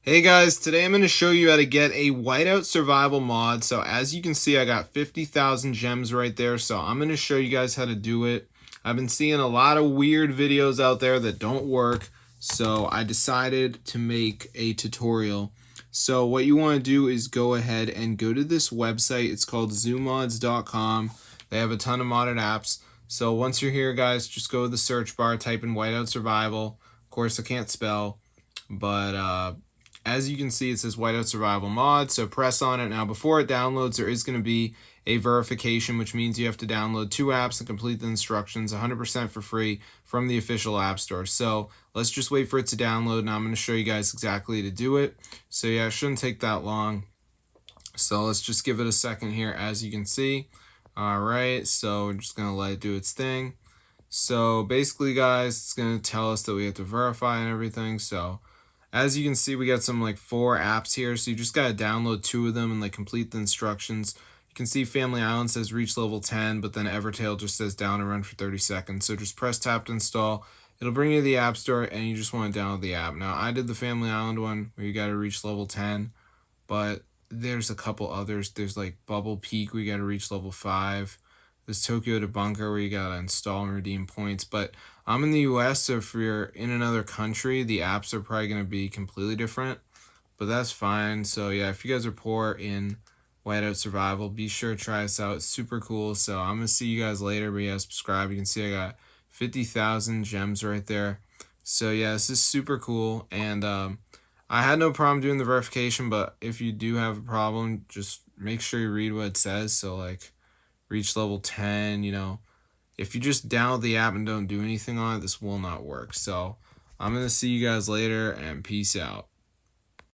Hey guys, today I'm going to show you how to get a Whiteout Survival mod. So as you can see, I got 50,000 gems right there. So I'm going to show you guys how to do it. I've been seeing a lot of weird videos out there that don't work. So I decided to make a tutorial. So what you want to do is go ahead and go to this website. It's called zoomods.com. They have a ton of modded apps. So once you're here, guys, just go to the search bar, type in Whiteout Survival. Of course, I can't spell, but as you can see, it says Whiteout Survival mod, so press on it. Now, before it downloads, there is going to be a verification, which means you have to download 2 apps and complete the instructions 100% for free from the official App Store. So let's just wait for it to download, and I'm going to show you guys exactly to do it. So yeah, it shouldn't take that long. So let's just give it a second here, as you can see. All right, so we're just going to let it do its thing. So basically, guys, it's going to tell us that we have to verify and everything. So as you can see, we got some like 4 apps here, so you just gotta download 2 of them and like complete the instructions. You can see Family Island says reach level 10, but then Evertail just says down and run for 30 seconds. So just press tap to install. It'll bring you to the App Store, and you just want to download the app. Now, I did the Family Island one where you gotta reach level 10, but there's a couple others. There's like Bubble Peak where you gotta reach level 5. There's Tokyo to Bunker where you gotta install and redeem points. But I'm in the US, so if you're in another country, the apps are probably gonna be completely different. But that's fine. So yeah, if you guys are poor in Whiteout Survival, be sure to try us out. It's super cool. So I'm gonna see you guys later. But yeah, subscribe. You can see I got 50,000 gems right there. So yeah, this is super cool. And I had no problem doing the verification, but if you do have a problem, just make sure you read what it says. So like reach level 10, if you just download the app and don't do anything on it, this will not work. So I'm going to see you guys later, and peace out.